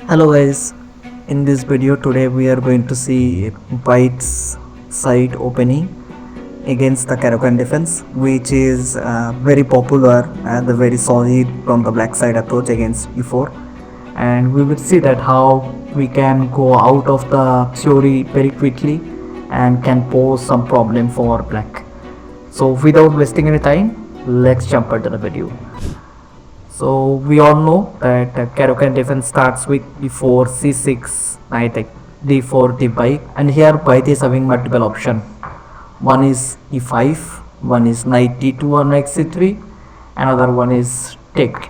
Hello guys, in this video today we are going to see White's side opening against the Caro-Kann defense, which is very popular and very solid from the black side approach against e4, and we will see that how we can go out of the theory very quickly and can pose some problem for black. So without wasting any time, let's jump into the video. So we all know that Caro-Kann defense starts with d4, c6, knight d4, d5, and here white is having multiple option. One is e5, one is knight d2 or knight c3, another one is take.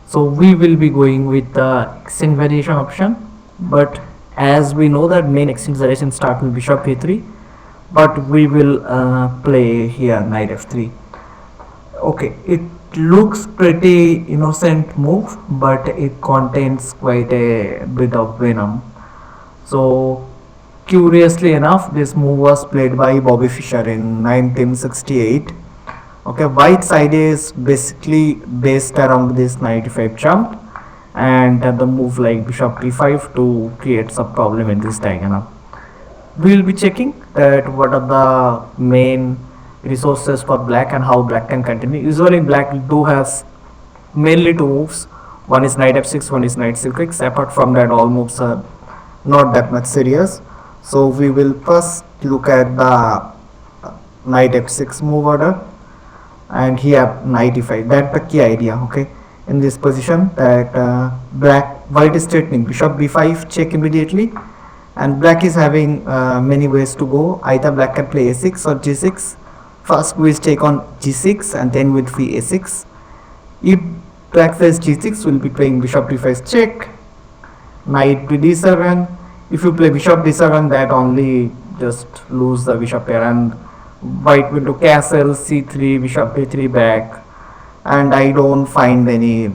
So we will be going with the exchange variation option, but as we know that main exchange variation start with bishop a3, but we will play here knight f3. Okay, it looks pretty innocent move, but it contains quite a bit of venom. So curiously enough, this move was played by Bobby Fischer in 1968. Okay, white side is basically based around this knight e5 jump and the move like bishop b5 to create some problem in this diagonal. We will be checking that what are the main resources for black and how black can continue. Usually black do has mainly two moves. One is knight f6, one is knight c6. Apart from that, all moves are not that much serious. So we will first look at the knight f6 move order, and here knight e5. That's the key idea. Okay, in this position that white is threatening bishop b5 check immediately, and black is having many ways to go. Either black can play a6 or g6. First we will take on g6 and then with free a6. If black plays g6, we'll be playing bishop d5 check, knight to d7. If you play bishop d7, that only just lose the bishop pair, and white will do castle c3, bishop a3 back, and I don't find any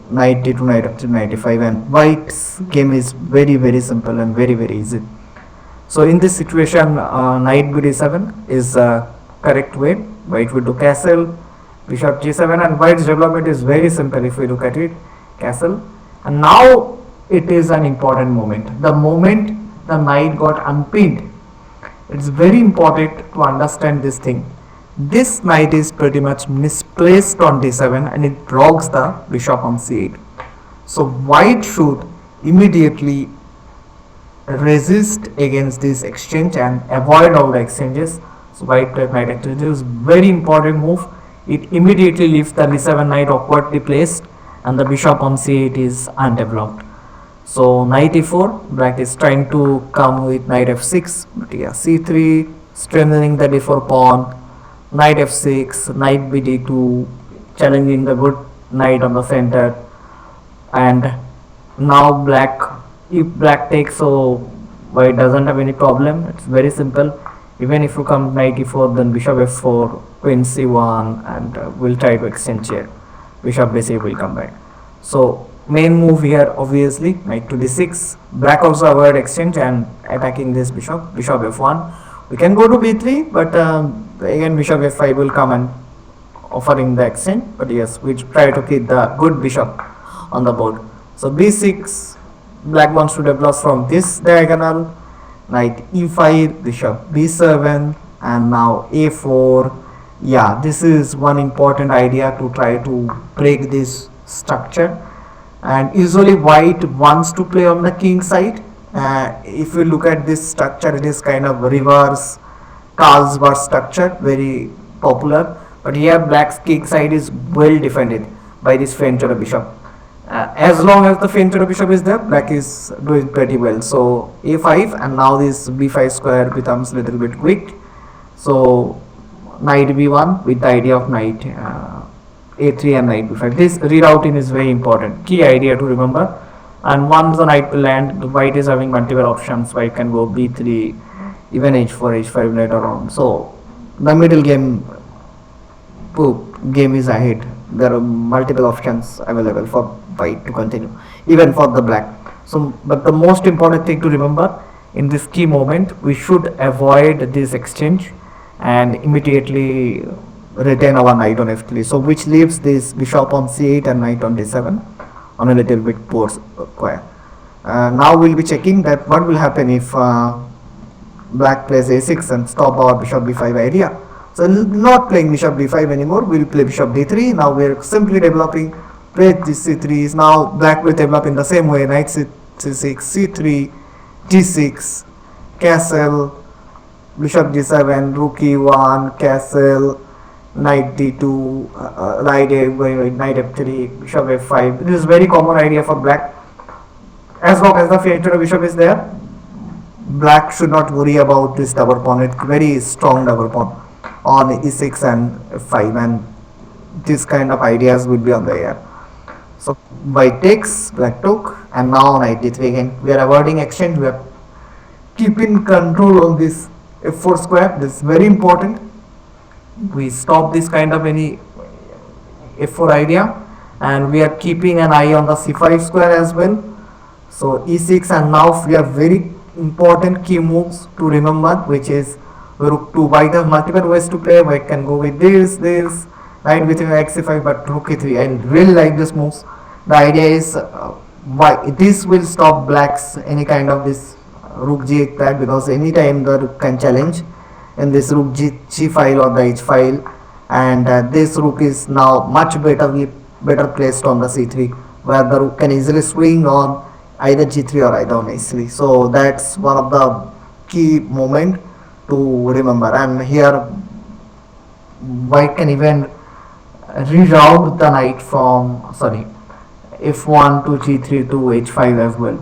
knight d2, knight f3, knight e5, and white's game is very simple and very easy. So in this situation, knight b d7 is correct way. White will do castle, bishop g7, and white's development is very simple if we look at it, castle. And now it is an important moment, the moment the knight got unpinned. It's very important to understand this thing. This knight is pretty much misplaced on d7 and it blocks the bishop on c8. So white should immediately resist against this exchange and avoid all the exchanges. So white played knight exchange is very important move. It immediately leaves the d7 knight awkwardly placed and the bishop on c8 is undeveloped. So knight e4, black is trying to come with knight f6, but yeah, c3, strengthening the d4 pawn, knight f6, knight bd2, challenging the good knight on the center. And now black, if black takes, so white doesn't have any problem. It's very simple. Even if you come knight e4, then bishop f4, queen c1, and we'll try to exchange here. Bishop b6 will come back. So main move here obviously knight to d6. Black also avoid exchange and attacking this bishop. Bishop f1. We can go to b3, but again bishop f5 will come and offering the exchange. But yes, we try to keep the good bishop on the board. So b6, black wants to develop from this diagonal. Knight e5, bishop b7, and now a4. Yeah, this is one important idea to try to break this structure. And usually white wants to play on the king side. If you look at this structure, it is kind of reverse Carlsberg structure, very popular. But here black's king side is well defended by this feint to the bishop. As long as the feint to the bishop is there, black is doing pretty well. So a5, and now this b5 square becomes a little bit weak. So knight b1 with the idea of knight a3 and knight b5. This rerouting is very important, key idea to remember. And once the knight will land, the white is having multiple options. White can go b3, even h4, h5 later on. So the middle game is ahead. There are multiple options available for white to continue, even for the black. So, but the most important thing to remember in this key moment, we should avoid this exchange and immediately retain our knight on f3. So which leaves this bishop on c8 and knight on d7 on a little bit poor square. Now we'll be checking that what will happen if black plays a6 and stop our bishop b5 idea. So not playing bishop b5 anymore, we'll play bishop d3. Now we're simply developing play this c3 is now black will develop in the same way, knight c6, c3, d6, castle, bishop d7, rook e1, castle, knight d2, knight f3, bishop f5. This is very common idea for black. As long as the fainted bishop is there, black should not worry about this double pawn. It's very strong double pawn on e6 and f5, and this kind of ideas would be on the air. So white takes, black took, and now knight d3 again. We are avoiding exchange. We are keeping control on this f4 square. This is very important. We stop this kind of any f4 idea, and we are keeping an eye on the c5 square as well. So e6, and now we have very important key moves to remember, which is rook 2. White has multiple ways to play. White can go with this, knight with x5, but rook e3. I really like this moves. The idea is why this will stop black's any kind of this rook g8 threat, because anytime the rook can challenge in this rook g file or the h file, and this rook is now much better placed on the c3, where the rook can easily swing on either g3 or either on h3. So that's one of the key moment to remember. And here white can even reroute the knight from f1 to g3 to h5 as well.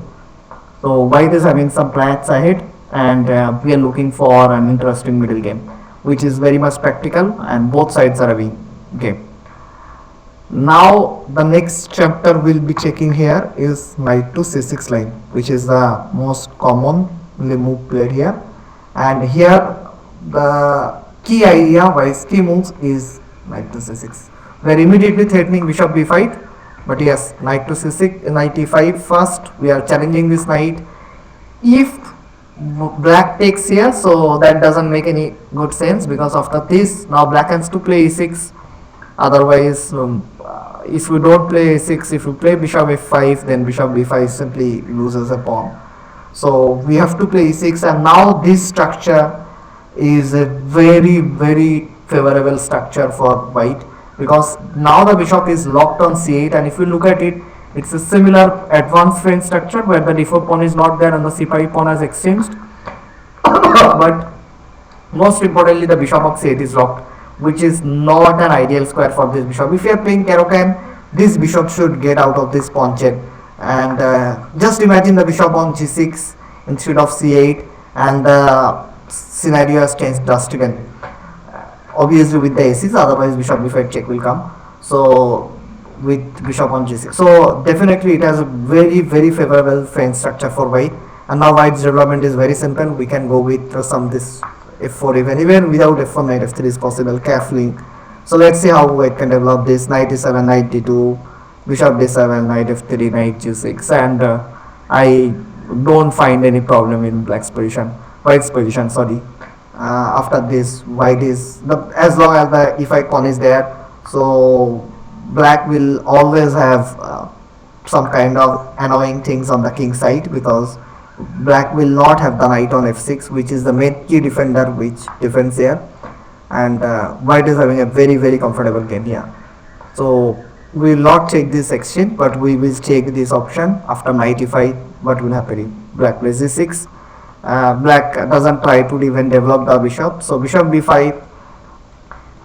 So white is having some plans ahead, and we are looking for an interesting middle game, which is very much practical, and both sides are having game. Now the next chapter we'll be checking here is knight to c6 line, which is the most common move played here. And here the key idea wise key moves is knight to c6. We are immediately threatening bishop b5, but yes, knight to c6, knight e5 first. We are challenging this knight. If black takes here, so that doesn't make any good sense, because after this now black has to play e6. Otherwise, if we don't play a6, if we play bishop f5, then bishop b5 simply loses a pawn. So we have to play e6, and now this structure is a very favorable structure for white, because now the bishop is locked on c8, and if you look at it, it's a similar advanced French structure where the d4 pawn is not there and the c5 pawn has exchanged. But most importantly, the bishop of c8 is locked, which is not an ideal square for this bishop. If you are playing Caro-Kann, this bishop should get out of this pawn chain. And just imagine the bishop on g6 instead of c8, and the scenario has changed drastically. Obviously with the aces, otherwise bishop b5 check will come. So with bishop on g6, so definitely it has a very favorable French structure for white. And now white's development is very simple. We can go with some this f4, even without f1 knight f3 is possible, castling. So let's see how white can develop this. Knight e7, knight d2, bishop d7, knight f3, knight g6, and I don't find any problem in white's position. After this, white is as long as the e5 pawn is there, so black will always have some kind of annoying things on the king side, because black will not have the knight on f6, which is the main key defender which defends here, and white is having a very comfortable game here. So we will not take this exchange, but we will take this option after knight e5. What will happen if black plays e6? Black doesn't try to even develop the bishop, so bishop b5,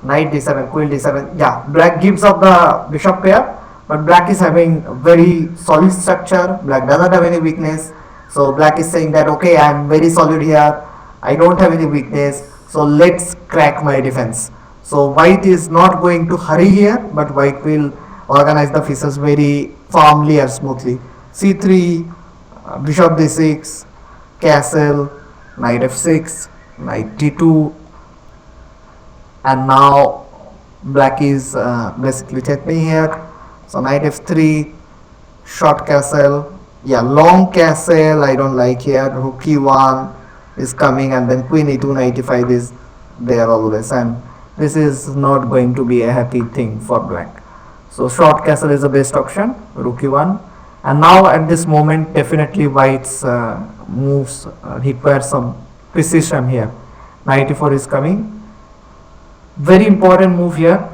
knight d7, queen d7. Yeah, black gives up the bishop pair, but black is having very solid structure. Black doesn't have any weakness, so black is saying that okay, I am very solid here, I don't have any weakness, so let's crack my defense. So white is not going to hurry here, but white will organize the pieces very firmly and smoothly. c3, bishop d6, castle, knight f6, knight d2, and now black is basically threatening here. So knight f3, short castle, yeah, long castle I don't like here. Rook e1 is coming, and then queen e2, knight e5 is there always, and this is not going to be a happy thing for black. So short castle is the best option, rook e1, And now at this moment, definitely white's moves require some precision here. Knight e4 is coming. Very important move here.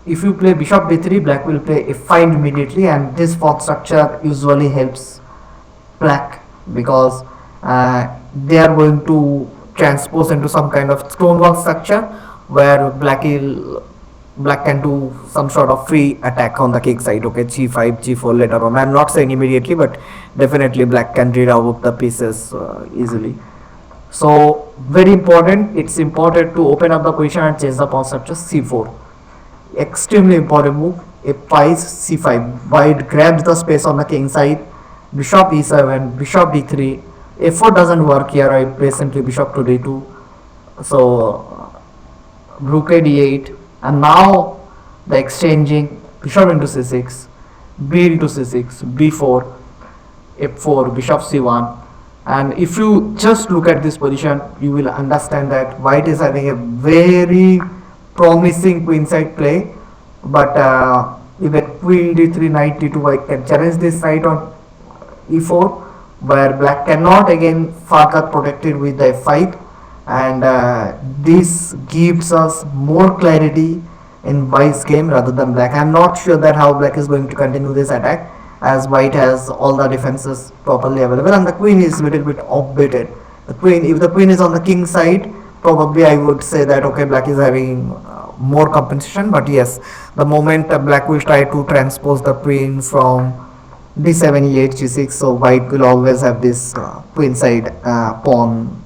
If you play bishop d3, black will play f5 immediately, and this fourth structure usually helps black because they are going to transpose into some kind of stonework structure where black can do some sort of free attack on the king side. Okay, g5, g4 later on. I'm not saying immediately, but definitely black can read out the pieces easily. So very important. It's important to open up the position and change the pawn structure. c4, extremely important move. f5, c5. White grabs the space on the king side. Bishop e7, bishop d3. f4 doesn't work here. I play simply bishop to d2. So rook a d8, and now the exchanging bishop into c6, b into c6, b4, f4, bishop c1. And if you just look at this position, you will understand that white is having a very promising queenside play. But even queen d3, knight d2, white can challenge this knight on e4, where black cannot again further protected with the f5, and this gives us more clarity in white's game rather than black. I'm not sure that how black is going to continue this attack, as white has all the defenses properly available, and the queen is a little bit updated. The queen, if the queen is on the king side, probably I would say that okay, black is having more compensation. But yes, the moment black will try to transpose the queen from d7, e8, g6, so white will always have this queen side pawn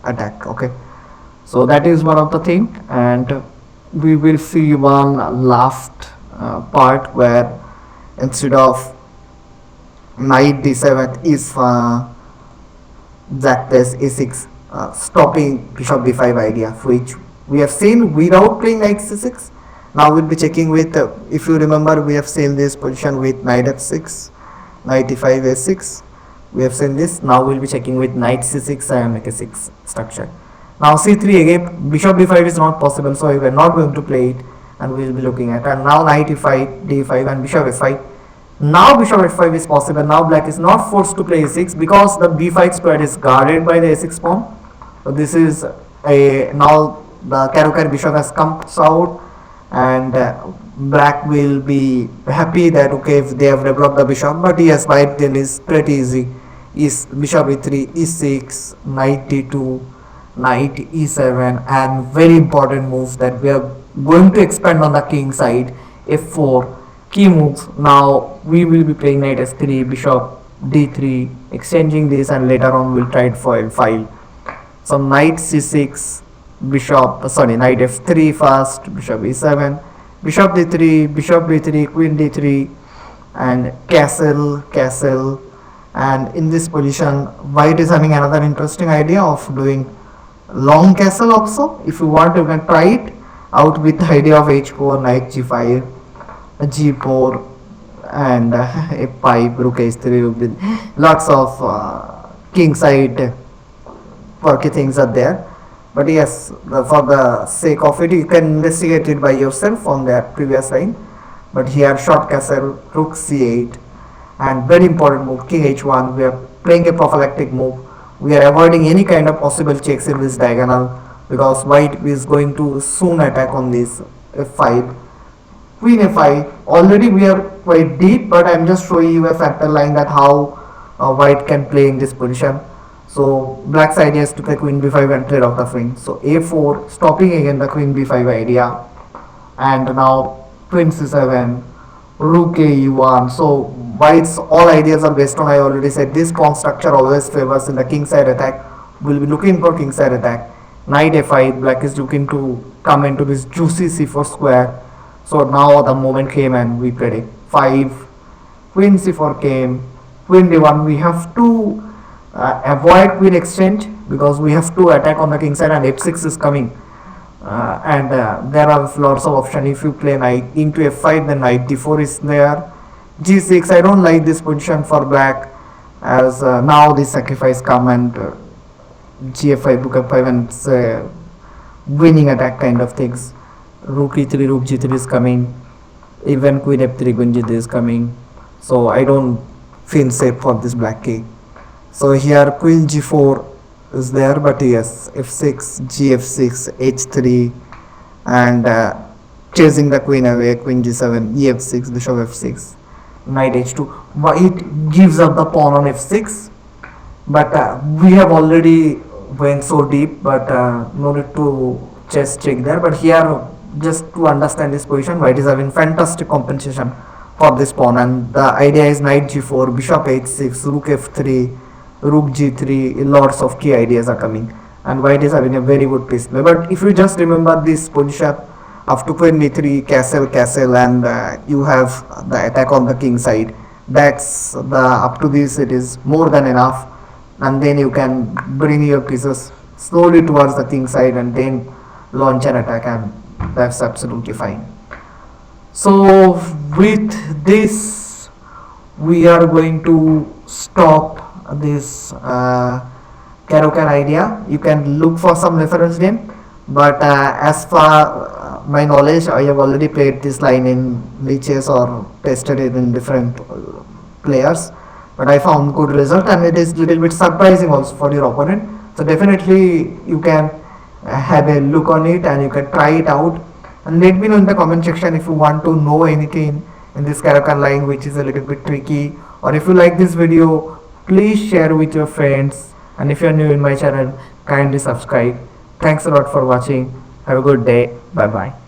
attack. Okay, so that is one of the thing, and we will see one last part where instead of knight d7 is black plays a6, stopping bishop d5 idea, which we have seen without playing knight c6. Now we'll be checking with, if you remember, we have seen this position with knight f6, knight d5 a6. We have seen this. Now we'll be checking with knight c6 and a6 structure. Now c3 again, bishop d5 is not possible, so we are not going to play it, and we will be looking at. And now knight e5, d5, and bishop f5. Now bishop f5 is possible. Now black is not forced to play a6 because the b5 square is guarded by the a6 pawn. So this is a, now the Caro-Kann bishop has come out, and black will be happy that okay, if they have developed the bishop. But yes, white then is pretty easy. Is bishop e3, e6, knight d2, knight e7, and very important move that we are going to expand on the king side, f4, key moves. Now we will be playing knight s3, bishop d3, exchanging this, and later on we'll try it for f5. So knight c6, bishop, sorry, knight f3 first, bishop e7, bishop d3, bishop b3, queen d3, and castle, castle. And in this position, white is having another interesting idea of doing long castle also. If you want, you can try it out with the idea of h4, knight g5, g4, and f5, rook h3. Lots of king side quirky things are there. But yes, for the sake of it, you can investigate it by yourself on that previous line. But here, short castle, rook c8, and very important move, king h1. We are playing a prophylactic move. We are avoiding any kind of possible checks in this diagonal because white is going to soon attack on this f5. Queen f5. Already we are quite deep, but I am just showing you a factor line that how white can play in this position. So black's idea is to play queen b5 and trade off the queen. So a4, stopping again the queen b5 idea, and now queen c7, rook a e1. So white's all ideas are based on, I already said, this pawn structure always favors in the king side attack. We'll be looking for king side attack. Knight f5, black is looking to come into this juicy c4 square. So now the moment came and we played it. 5, queen c4 came, queen d1. We have to avoid queen exchange because we have to attack on the king side, and f6 is coming. And there are lots of options. If you play knight into f5, then knight d4 is there. g6, I don't like this position for black, as now this sacrifice come, and gf5, rook f5, and it's winning attack kind of things. Rook e3, rook g3 is coming, even queen f3, queen g3 is coming. So I don't fin shape for this black king. So here queen g4 is there, but yes, f6, gf6, h3, and chasing the queen away, queen g7, ef6, bishop f6, knight h2. It gives up the pawn on f6, but we have already went so deep, but no need to chess check there. But here, just to understand this position, white is having fantastic compensation for this pawn, and the idea is knight g4, bishop h6, rook f3, rook g3. Lots of key ideas are coming, and white is having a very good piece play. But if you just remember this position after queen b3, castle, castle, and you have the attack on the king side, that's the up to this, it is more than enough. And then you can bring your pieces slowly towards the king side and then launch an attack, and that's absolutely fine. So with this, we are going to stop this Caro-Kann idea. You can look for some reference game, but as far my knowledge, I have already played this line in leeches or tested it in different players, but I found good result, and it is little bit surprising also for your opponent. So definitely you can have a look on it and you can try it out, and let me know in the comment section if you want to know anything in this Caro-Kann line which is a little bit tricky, or if you like this video, please share with your friends, and if you are new in my channel, kindly subscribe. Thanks a lot for watching. Have a good day. Bye bye.